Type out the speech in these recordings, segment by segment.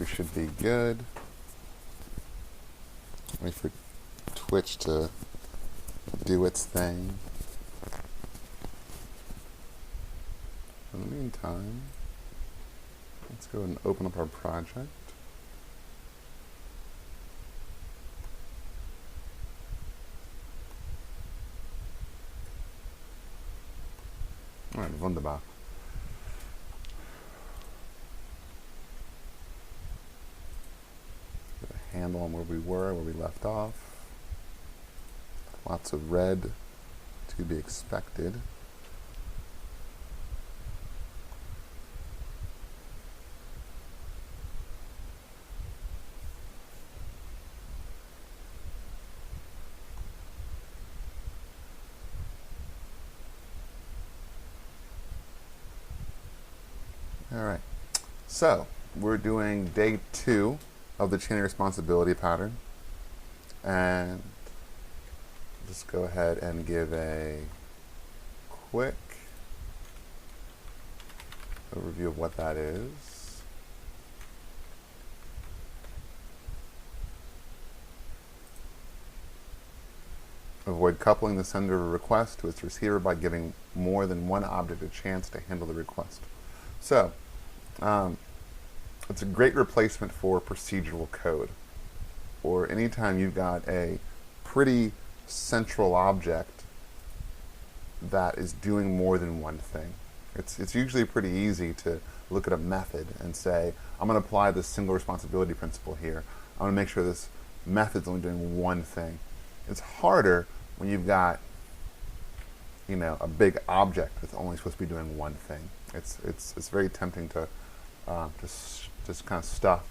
we should be good. Wait for Twitch to do its thing. In the meantime, let's go ahead and open up our project. All right, wunderbar. Get a handle on where we were, where we left off. Lots of red to be expected. All right, so we're doing day 2 of the chain of responsibility pattern, and just go ahead and give a quick overview of what that is. Avoid coupling the sender of a request to its receiver by giving more than one object a chance to handle the request. So, it's a great replacement for procedural code, or anytime you've got a pretty central object that is doing more than one thing. It's usually pretty easy to look at a method and say, I'm going to apply this single responsibility principle here. I'm going to make sure this method's only doing one thing. It's harder when you've got, you know, a big object that's only supposed to be doing one thing. It's very tempting to just kind of stuff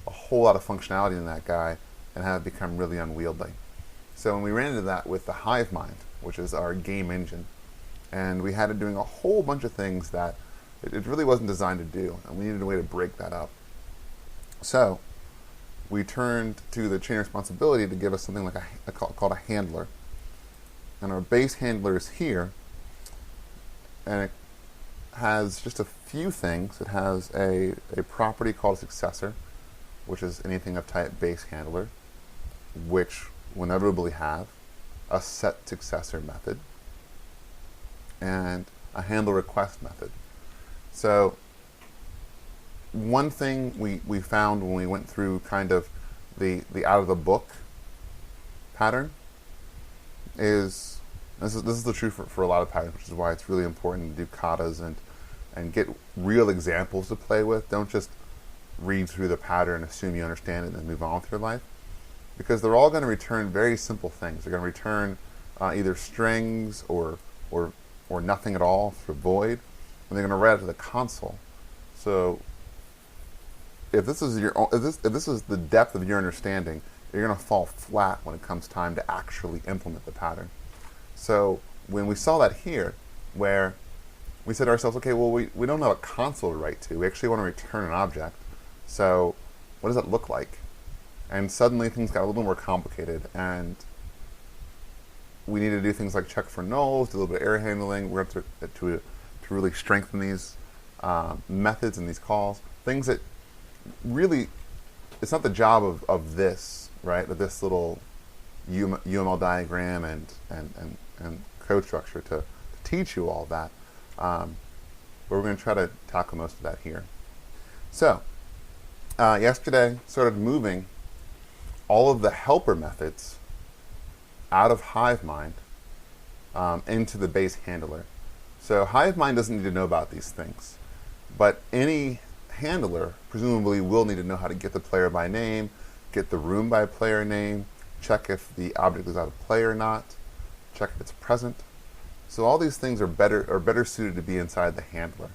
a whole lot of functionality in that guy and have it become really unwieldy. So when we ran into that with the Hive Mind, which is our game engine, and we had it doing a whole bunch of things that it really wasn't designed to do, and we needed a way to break that up. So we turned to the chain of responsibility to give us something like called a handler. And our base handler is here, and it has just a few things. It has a property called successor, which is anything of type base handler, which will inevitably have a set successor method and a handle request method. So one thing we found when we went through kind of the out of the book pattern is this is the truth for a lot of patterns, which is why it's really important to do katas and get real examples to play with. Don't just read through the pattern, assume you understand it, and then move on with your life. Because they're all going to return very simple things. They're going to return either strings or nothing at all for void, and they're going to write it to the console. So if this is the depth of your understanding, you're going to fall flat when it comes time to actually implement the pattern. So when we saw that here, where we said to ourselves, okay, well, we don't have a console to write to. We actually want to return an object. So what does that look like? And suddenly things got a little more complicated, and we need to do things like check for nulls, do a little bit of error handling. We're going to really strengthen these methods and these calls. Things that really, it's not the job of this, right? Of this little UML diagram and code structure to teach you all that. But we're going to try to tackle most of that here. So yesterday started moving all of the helper methods out of HiveMind into the base handler. So HiveMind doesn't need to know about these things, but any handler presumably will need to know how to get the player by name, get the room by player name, check if the object is out of play or not, check if it's present. So all these things are better suited to be inside the handler.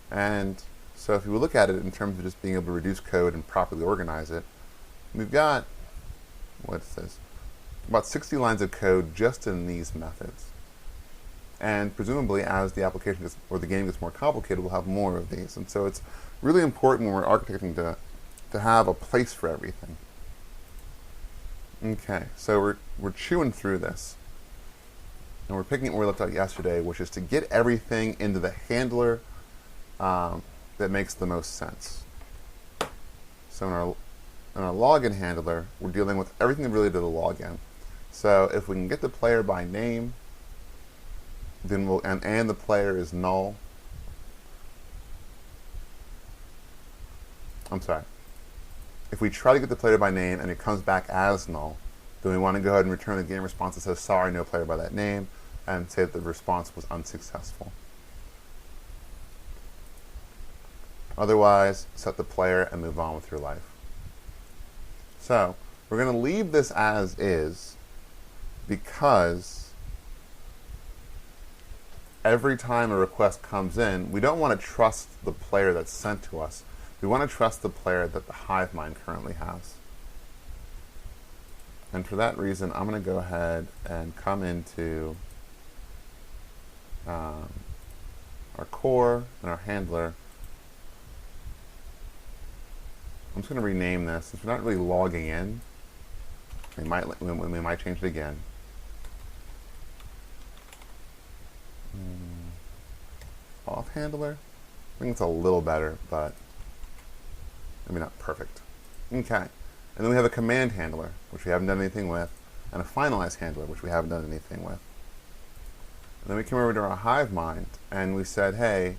And so if you look at it in terms of just being able to reduce code and properly organize it, we've got, what's this? About 60 lines of code just in these methods. And presumably as the application gets, or the game gets more complicated, we'll have more of these. And so it's really important when we're architecting to have a place for everything. Okay, so we're chewing through this. And we're picking up where we looked at yesterday, which is to get everything into the handler that makes the most sense. So in our login handler, we're dealing with everything related to the login. So if we can get the player by name, then we'll and the player is null. I'm sorry. If we try to get the player by name and it comes back as null, then we want to go ahead and return the game response that says sorry, no player by that name, and say that the response was unsuccessful. Otherwise, set the player and move on with your life. So we're going to leave this as is because every time a request comes in, we don't want to trust the player that's sent to us. We want to trust the player that the hive mind currently has. And for that reason, I'm going to go ahead and come into our core and our handler. I'm just going to rename this. Since we're not really logging in, we might change it again. Off handler. I think it's a little better, but maybe not perfect. Okay. And then we have a command handler, which we haven't done anything with, and a finalize handler, which we haven't done anything with. And then we came over to our hive mind, and we said, hey,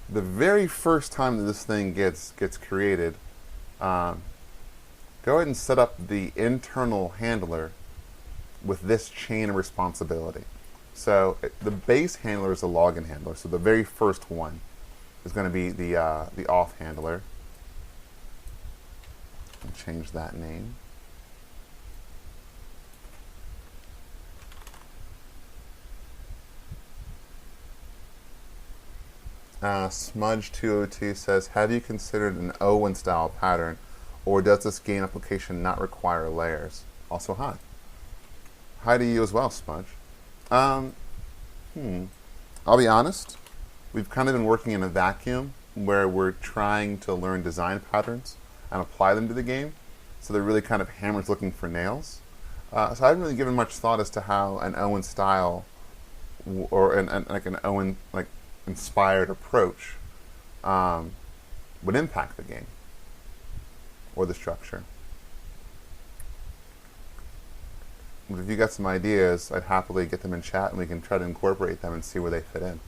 the very first time that this thing gets created, go ahead and set up the internal handler with this chain of responsibility. So the base handler is the login handler. So the very first one is going to be the auth handler. I'll change that name. Smudge202 says, have you considered an Owen style pattern, or does this game application not require layers? Also, hi. Hi to you as well, Smudge. I'll be honest, we've kind of been working in a vacuum where we're trying to learn design patterns and apply them to the game, so they're really kind of hammers looking for nails. So I haven't really given much thought as to how an Owen style or like an Owen inspired approach would impact the game or the structure. But if you got some ideas, I'd happily get them in chat and we can try to incorporate them and see where they fit in.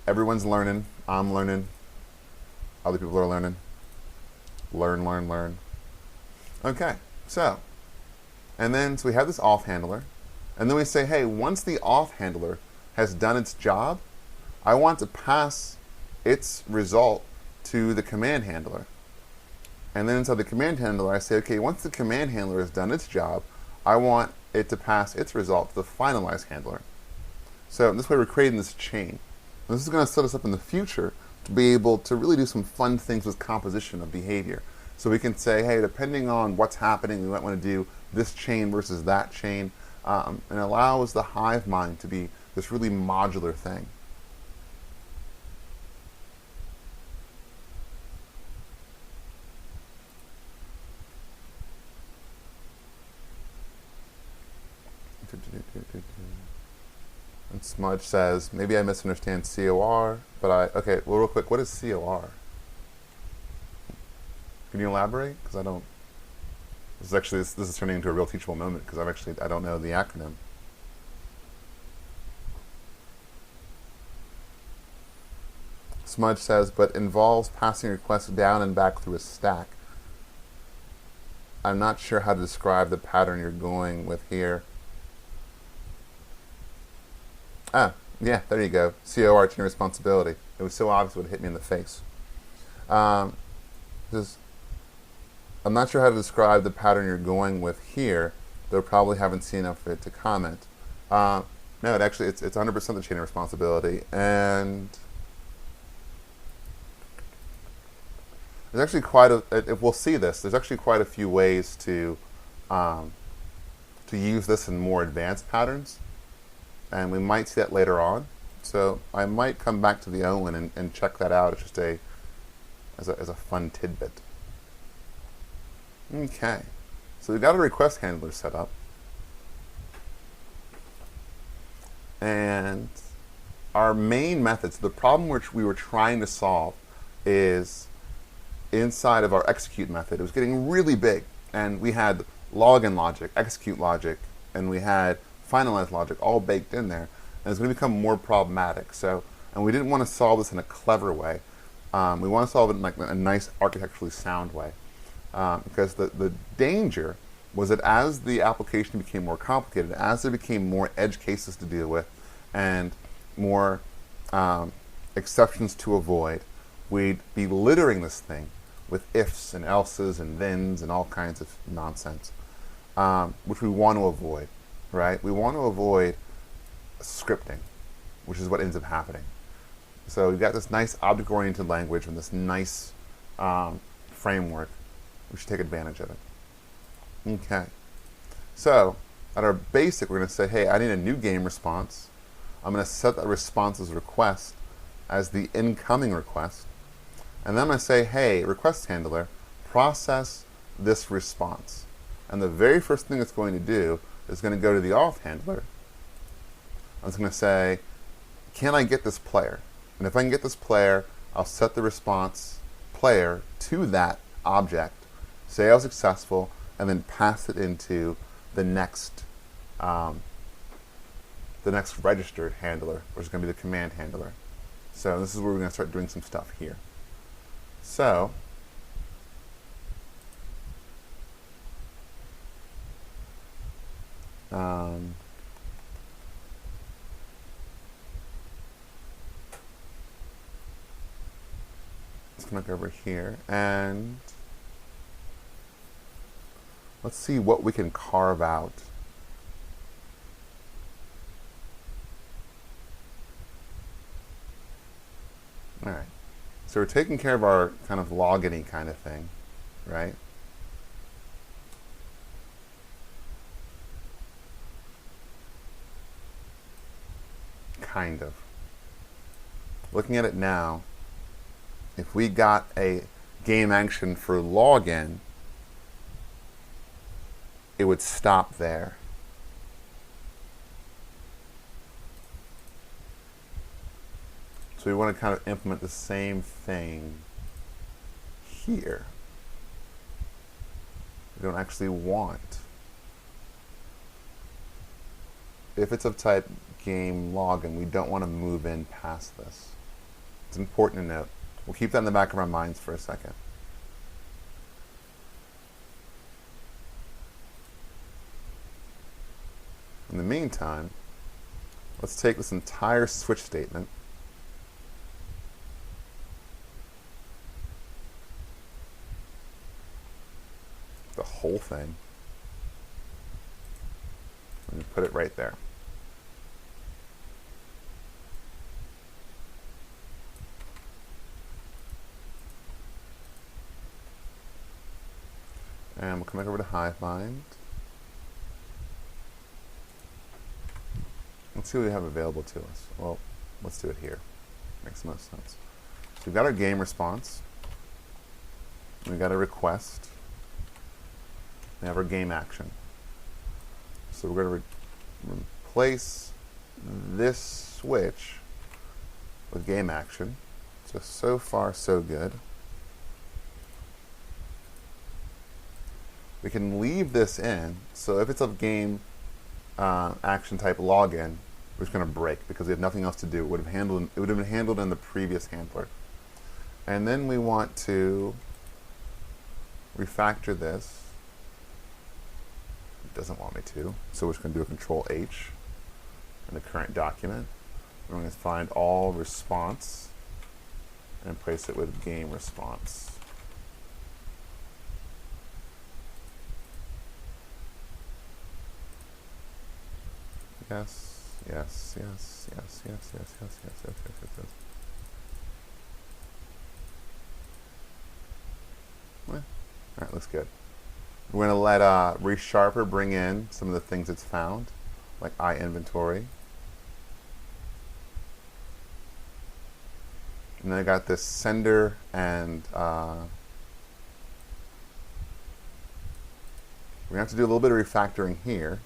Everyone's learning. I'm learning. Other people are learning. Learn, learn, learn. Okay, so we have this auth handler, and then we say, hey, once the auth handler has done its job, I want to pass its result to the command handler. And then inside the command handler, I say, okay, once the command handler has done its job, I want it to pass its result to the finalize handler. So this way we're creating this chain. And this is going to set us up in the future to be able to really do some fun things with composition of behavior. So we can say, hey, depending on what's happening, we might want to do this chain versus that chain. And it allows the hive mind to be this really modular thing. And Smudge says, maybe I misunderstand COR, but okay, well, real quick, what is COR? Can you elaborate? Because I don't, this is turning into a real teachable moment, because I don't know the acronym. Smudge says, but involves passing requests down and back through a stack. I'm not sure how to describe the pattern you're going with here. Ah, yeah, there you go. COR, chain responsibility. It was so obvious it would hit me in the face. I'm not sure how to describe the pattern you're going with here, though probably haven't seen enough of it to comment. No, it's 100% the chain of responsibility, and there's actually if we'll see this, there's actually quite a few ways to use this in more advanced patterns. And we might see that later on. So I might come back to the Owen and check that out. It's just as a fun tidbit. Okay. So we've got a request handler set up. And our main methods, the problem which we were trying to solve is inside of our execute method, it was getting really big. And we had login logic, execute logic, and we had finalize logic all baked in there. And it's going to become more problematic. So, and we didn't want to solve this in a clever way. We want to solve it in like a nice architecturally sound way. Because the danger was that as the application became more complicated, as there became more edge cases to deal with, and more exceptions to avoid, we'd be littering this thing with ifs and elses and thens and all kinds of nonsense, which we want to avoid, right? We want to avoid scripting, which is what ends up happening. So we've got this nice object-oriented language and this nice framework. We should take advantage of it. Okay. So at our basic, we're going to say, hey, I need a new game response. I'm going to set that response's request as the incoming request. And then I'm going to say, hey, request handler, process this response. And the very first thing it's going to do is going to go to the auth handler. I'm just going to say, can I get this player? And if I can get this player, I'll set the response player to that object, say I was successful, and then pass it into the next registered handler, which is going to be the command handler. So this is where we're going to start doing some stuff here. So let's come back over here and let's see what we can carve out. All right. So we're taking care of our kind of login-y kind of thing, right? Kind of. Looking at it now, if we got a game action for login, it would stop there. So we want to kind of implement the same thing here. We don't actually want. If it's of type game login, we don't want to move in past this. It's important to note. We'll keep that in the back of our minds for a second. In the meantime, let's take this entire switch statement the whole thing and put it right there. And we'll come back over to HiveMind. Let's see what we have available to us. Well, let's do it here. Makes the most sense. So we've got our game response. We've got a request. We have our game action. So we're going to replace this switch with game action. So far, so good. We can leave this in. So if it's a game action type login, we're just going to break because we have nothing else to do. It would have been handled in the previous handler. And then we want to refactor this. It doesn't want me to, so we're just going to do a Control H in the current document. We're going to find all response and replace it with game response. Yes, yes, yes, yes, yes, yes, yes, yes, yes, yes, yes, yes. Well, all right, looks good. We're going to let ReSharper bring in some of the things it's found, like iInventory. And then I got this sender and we're going to have to do a little bit of refactoring here.